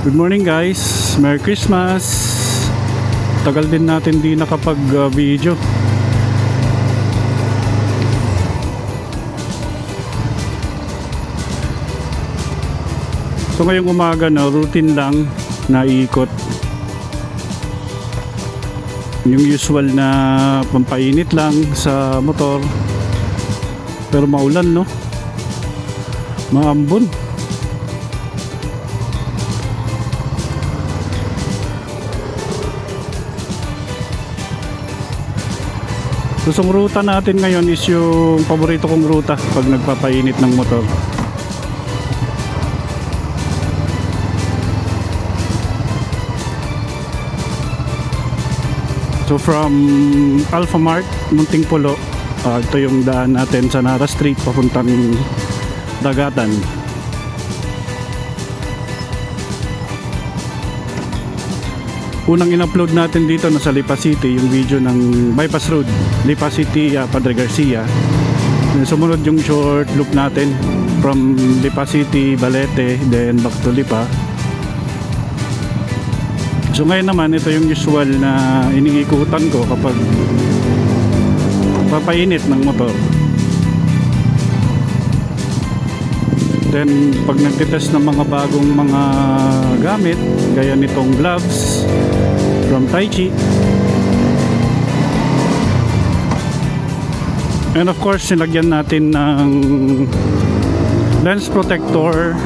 Good morning guys, Merry Christmas. Tagal din natin di nakapag video. So ngayong umaga na routine lang na ikot. Yung usual na pampainit lang sa motor. Pero maulan no. Maambon. So ang ruta natin ngayon is yung paborito kong ruta pag nagpapainit ng motor. So from Alphamart, Muntingpulo, ito yung daan natin sa Nara Street papuntang Dagatan. Unang in-upload natin dito nasa Lipa City yung video ng bypass road Lipa City, Padre Garcia. Sumunod yung short loop natin from Lipa City, Balete, then back to Lipa. So ngayon naman ito yung usual na iniikutan ko kapag papainit ng motor. Then pag nagtitest ng mga bagong mga gamit gaya nitong gloves from Taichi, and of course sinagyan natin ng lens protector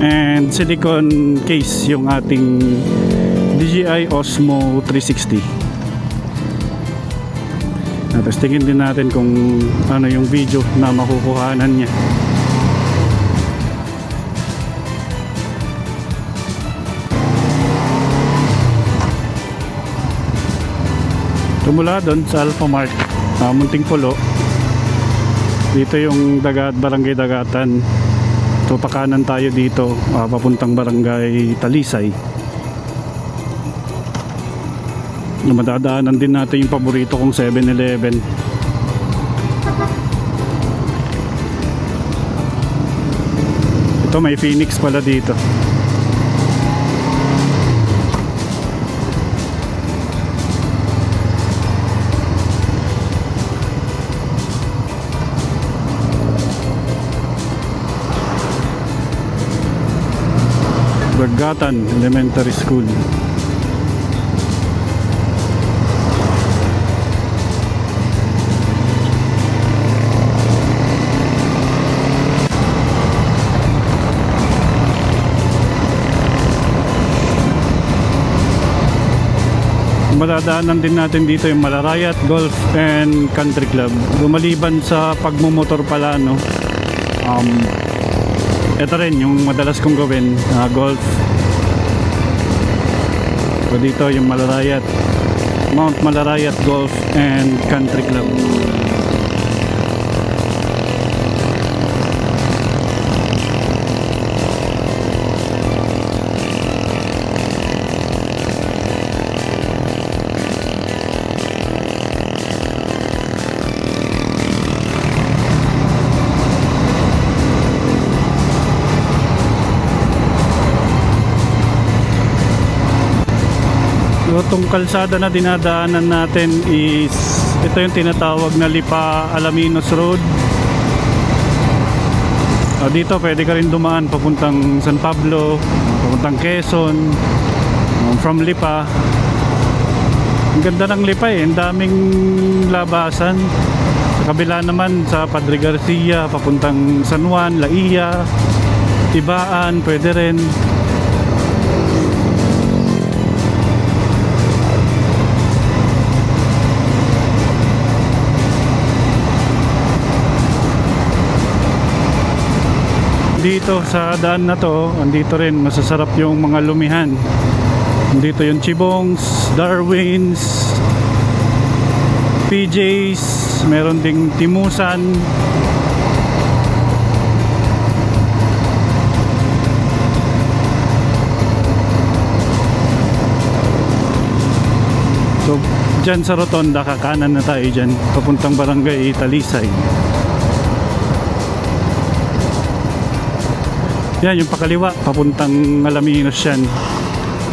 and silicone case yung ating DJI Osmo 360. Tapos tingin din natin kung ano yung video na makukuhanan niya. Mula doon sa Alphamart, Muntingpulo, dito yung Barangay Dagatan. So pakanan tayo dito, papuntang Barangay Talisay. Madadaanan din natin yung paborito kong 7-Eleven. Ito may Phoenix pala dito. Dagatan Elementary School. Madadaanan din natin dito yung Malarayat Golf and Country Club. Lumaliban sa pagmumotor pala, no, ito rin yung madalas kong gawin, golf. So dito yung Malarayat, Mount Malarayat Golf and Country Club. Itong kalsada na dinadaanan natin is ito yung tinatawag na Lipa Alaminos Road. Dito pwede ka rin dumaan papuntang San Pablo, papuntang Quezon, from Lipa. Ang ganda ng Lipa ang daming labasan. Sa kabila naman sa Padre Garcia papuntang San Juan, Laia, Tibaan, pwede rin. Dito sa daan na to, andito rin masasarap yung mga lumihan. Dito yung Chibongs, Darwin's, PJ's, meron ding Timusan. So dyan sa Rotonda, kakanan na tayo dyan papuntang Barangay Talisay. Yan, yung pakaliwa, papuntang Alaminos yan.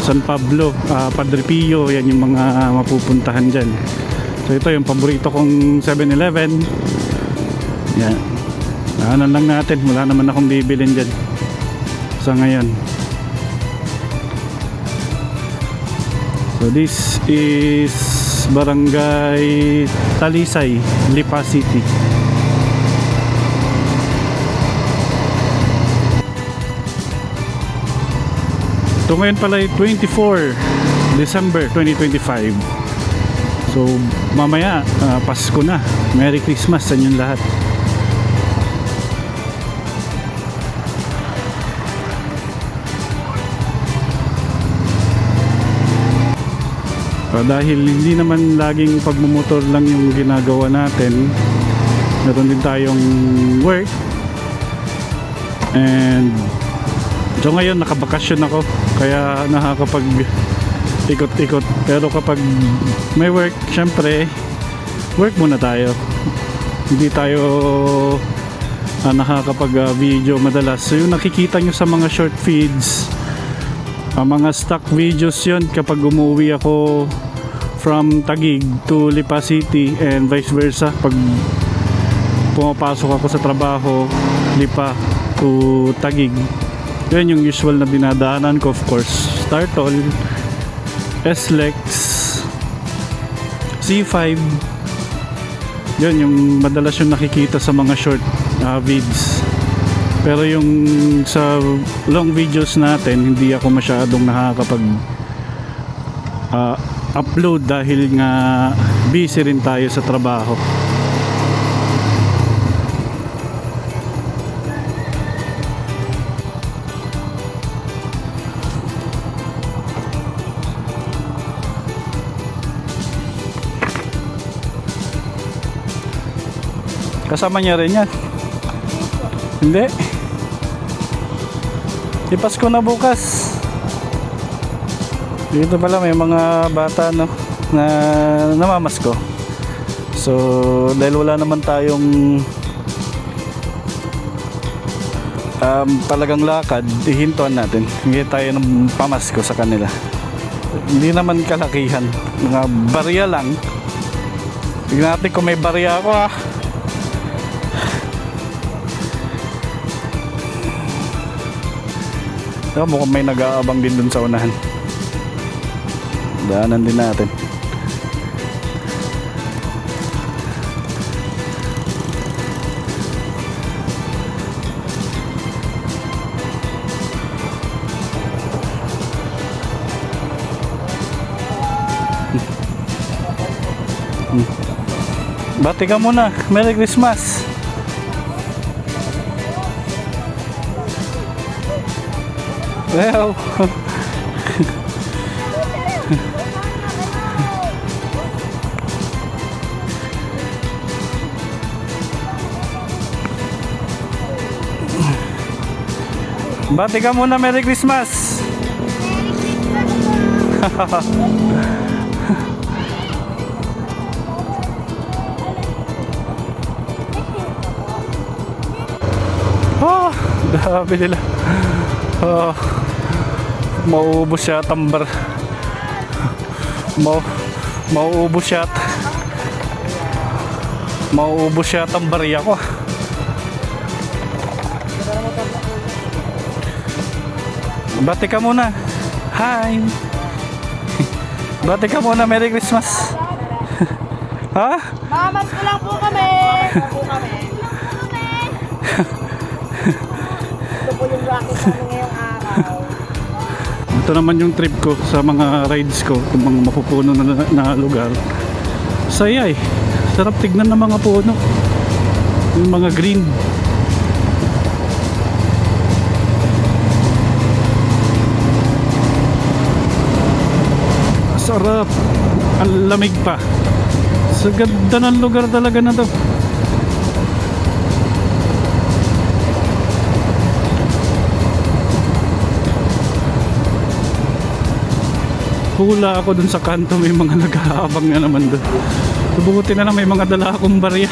San Pablo, Padre Pio, yan yung mga mapupuntahan dyan. So ito yung paborito kong 7-Eleven. Yan. Daanan lang natin, wala naman akong bibilin dyan sa ngayon. So this is Barangay Talisay, Lipa City. Ito ngayon pala ay 24 December 2025. So mamaya Pasko na. Merry Christmas sa inyong lahat. Dahil hindi naman laging pagmumotor lang yung ginagawa natin, meron din tayong work. And so ngayon nakabakasyon ako, kaya nakakapag ikot-ikot. Pero kapag may work, syempre work muna tayo. Hindi tayo nakakapag video madalas. So yung nakikita nyo sa mga short feeds, mga stock videos yon kapag umuwi ako from Taguig to Lipa City and vice versa. Pag pumapasok ako sa trabaho, Lipa to Taguig, yan yung usual na dinadaanan ko. Of course, Startol, SLEX, C5, yan yung madalas yung nakikita sa mga short vids. Pero yung sa long videos natin, hindi ako masyadong nakakapag upload dahil nga busy rin tayo sa trabaho. Kasama niya rin yan? Hindi. Di Pasko na bukas. Dito pala may mga bata no na namamasko. So dahil wala naman tayong talagang lakad, ihintuan natin. Hindi tayo ng pamasko sa kanila. Hindi naman kalakihan, mga barya lang. Tignan natin kung may barya ako ha. So, mukhang may nag-aabang din dun sa unahan. Daanan din natin. Bati ka muna. Merry Christmas. Well, bati ka muna, Merry Christmas. Oh, dami nila. Oh, mauubos siya tambar. Mauubos siya. Mauubos siya tambarya ko. Bati ka muna. Hi. Bati ka muna, Merry Christmas. Ha? Mamas ko lang po kami. Ito po yung rocket namin ngayong araw. Ito naman yung trip ko sa mga rides ko, yung mga mapupuno na lugar. Saya eh. Sarap tignan ng mga puno. Yung mga green. Sarap. Ang lamig pa. Sa ganda ng lugar talaga na to. Hula ako dun sa kanto, may mga nag-aabang na naman doon. Subukutin na lang, may mga dala akong barya.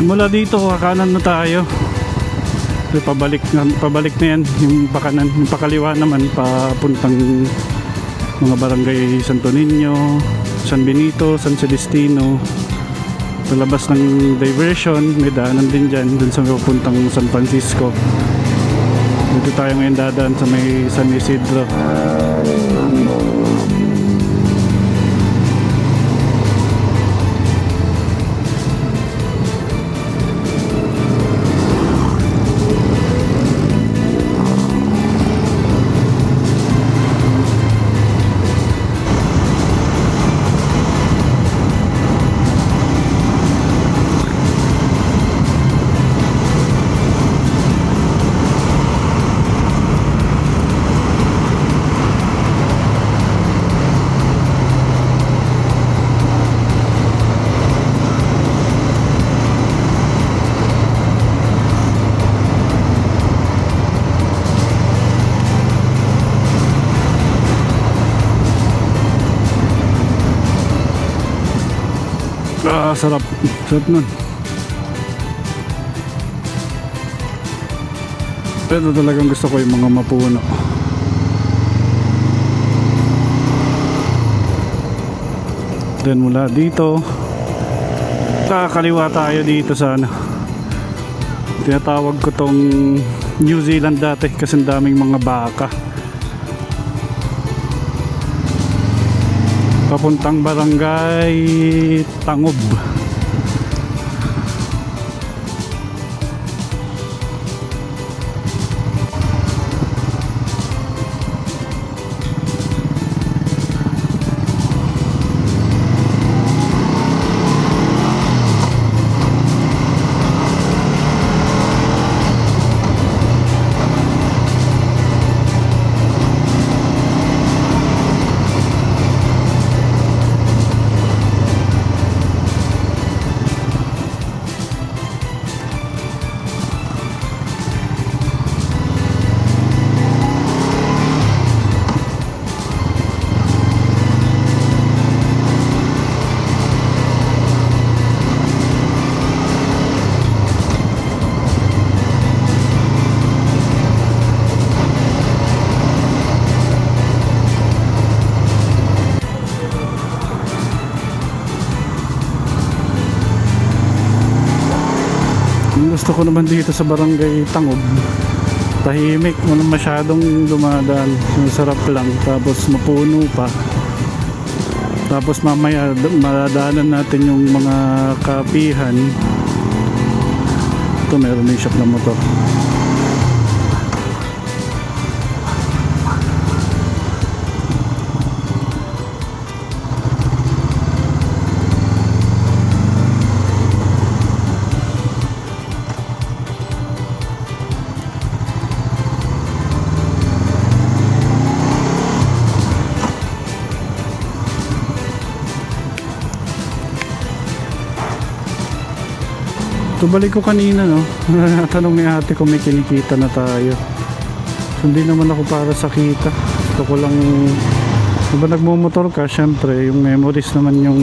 Simula dito, kakanan na tayo. So, pabalik na yan. Yung pakanan, yung pakaliwa naman, papuntang mga barangay Santo Niño, San Benito, San Celestino. Sa labas ng diversion, may daanan din dyan, dun sa papuntang San Francisco. Dito tayo ngayon dadaan sa may San Isidro. Sarap. Sarap nun. Pero talagang gusto ko yung mga mapuno. Then mula dito, kakaliwa tayo dito sa ano. Tinatawag ko tong New Zealand dati kasi ang daming mga baka. Papuntang barangay Tangob. Gusto ko naman dito sa barangay Tangob, tahimik, walang masyadong dumadaan, masarap lang, tapos mapuno pa. Tapos mamaya madadaanan natin yung mga kapihan. Ito meron na yung shop ng motor. So balik ko kanina, no, tanong ni ate kung may kinikita na tayo. So, hindi naman ako para sa kita. Gusto ko lang, diba nagmumotor ka, syempre yung memories naman yung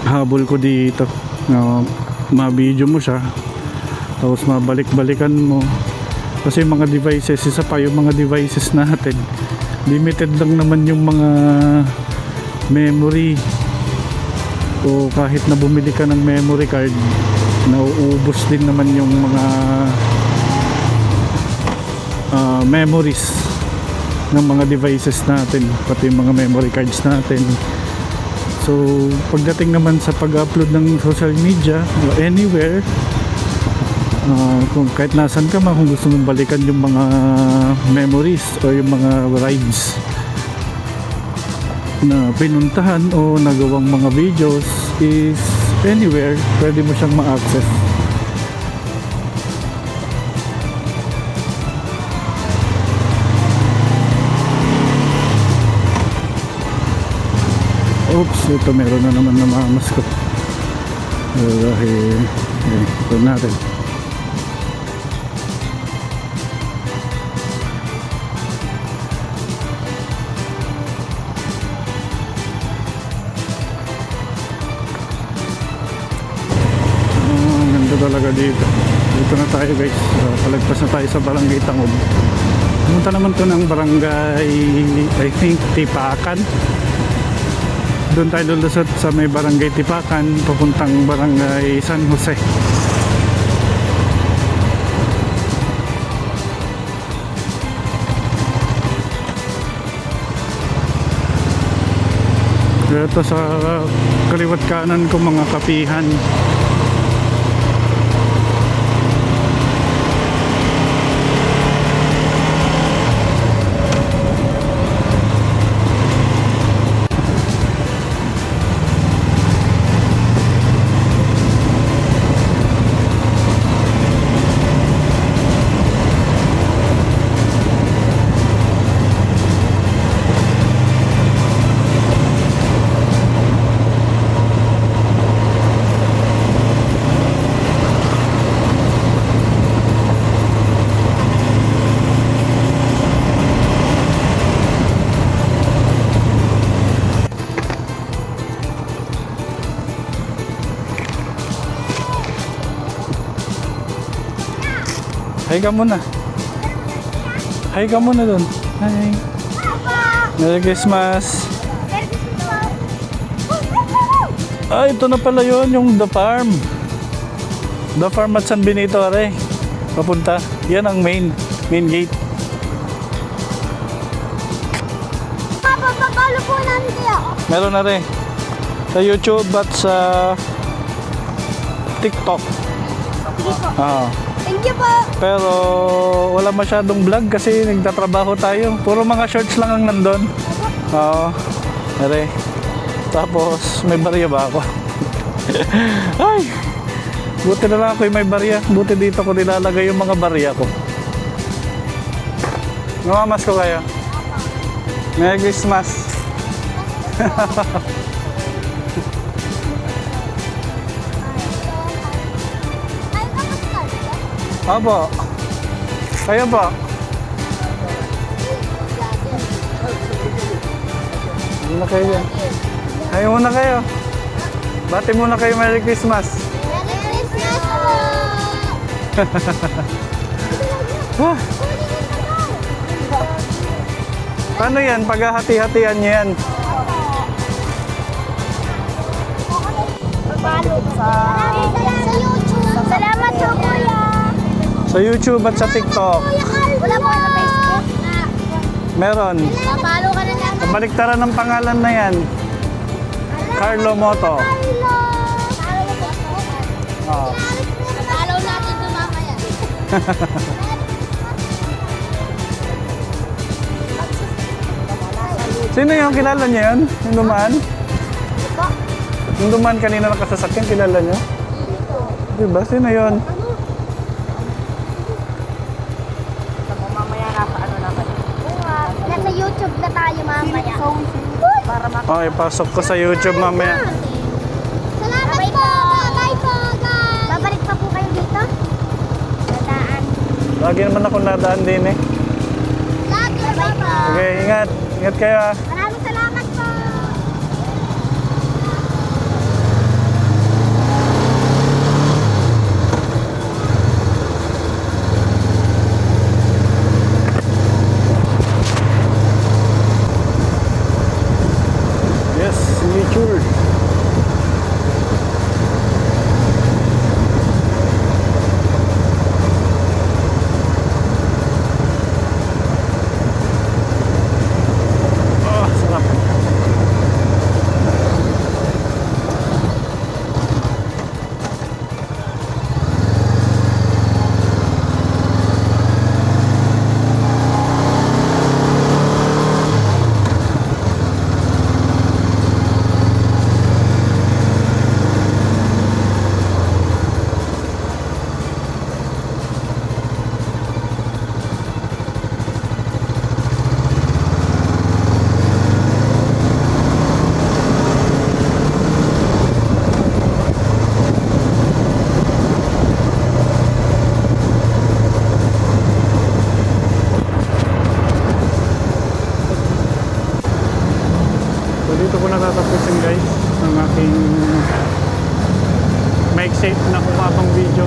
habol ko dito, no, ma-video mo siya, tapos mabalik-balikan mo. Kasi yung mga devices, isa pa yung mga devices natin, limited lang naman yung mga memory. O kahit na bumili ka ng memory card, nauubos din naman yung mga memories ng mga devices natin, pati yung mga memory cards natin. So pagdating naman sa pag-upload ng social media o anywhere, kung kahit nasan ka man, kung gusto mong balikan yung mga memories o yung mga rides na pinuntahan o nagawang mga videos, is anywhere pwede mo siyang ma-access. Oops, ito meron na naman na mamaskot. Dahil ito natin. dito. Dito na tayo guys. Palagpas na tayo sa Barangay Tangub. Pumunta naman to ng Barangay, I think, Tipakan. Doon tayo lulusot sa may Barangay Tipakan, papuntang Barangay San Jose. Dito sa kaliwat kanan ko mga kapihan. Hi ka muna. Hi ka muna doon. Hi. Merry Christmas. Ah, ito na pala yun, yung The Farm. The Farm at San Benito, are. Papunta. Yan ang main gate. Papa, papalo po namin kayo. Meron na rin. Sa YouTube at sa TikTok. Ah. Thank you po. Pero wala masyadong vlog kasi nagtatrabaho tayo. Puro mga shorts lang ang nandun. Oo. Ere. Tapos may barya ba ako? Ay! Buti na lang ako yung may barya. Buti dito ko nilalagay yung mga barya ko. Namamas ko kayo. Merry Christmas. Apo. Kayo po. Muna kayo dyan. Kayo muna kayo. Bati muna kayo Merry Christmas. Merry Christmas po. Ah. Paano yan? Paghahati-hatian nyo yan. Sa YouTube. Salamat po, kuya. Sa YouTube at sa TikTok. Wala po sa Facebook. Meron. Papalo ka na naman. Baliktaran ng pangalan na yan. Carlo Moto. Oh. Papalo natin ito mamaya. Sino yung kilala niyo yun? Yung dumaan? Yung dumaan kanina nakasasakyan, kilala niyo? Diba? Sino yun? Mamaya nasa ano naman. Nasa YouTube na tayo mamaya. Para Oh, ipasok ko sa YouTube mamaya. Salamat po! Bye po, guys! Babalik pa po kayo dito? Nadaan. Lagi naman ako nadaan din eh. Lagi, bye po! Okay, ingat. Ingat kayo ah. Maraming salamat po! Yes, signature. Ah, sarap. So dito ko natatapusin guys ang aking maiksi na kumabang video.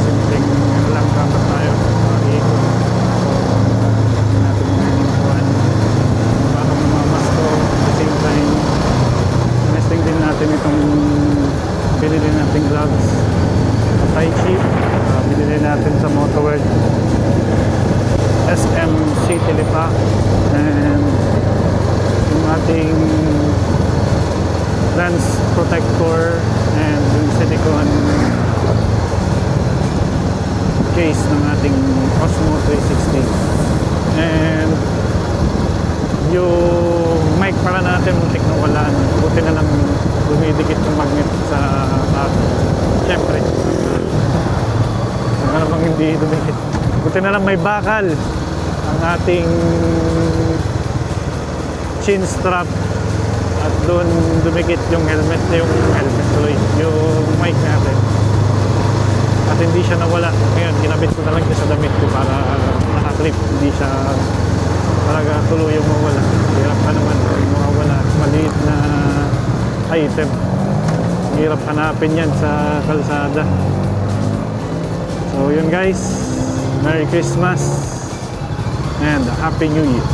Simpleng lang dapat tayo. Mag-iikot. Hindi natin mahinintuan. Para mamamasko. At the same time, nesting din natin itong binili natin gloves. At Tai Chi. Binili natin sa Motoworld. SM City Lipa. And yung ating lens protector and yung silicone case ng ating Osmo 360. And yung mic pala natin muntik na wala. Buti na lang dumidikit yung magnet sa syempre saka namang hindi dumikit. Buti na lang may bakal ang ating chin strap at doon dumikit yung helmet tuloy, yung mic natin at hindi siya nawala. Ngayon kinabit ko na lang siya sa damit ko para nakaklip, hindi siya talaga tuloy yung mawala. Hirap ka naman kung mawawala maliit na item, hirap hanapin yan sa kalsada. So yun guys, Merry Christmas and Happy New Year.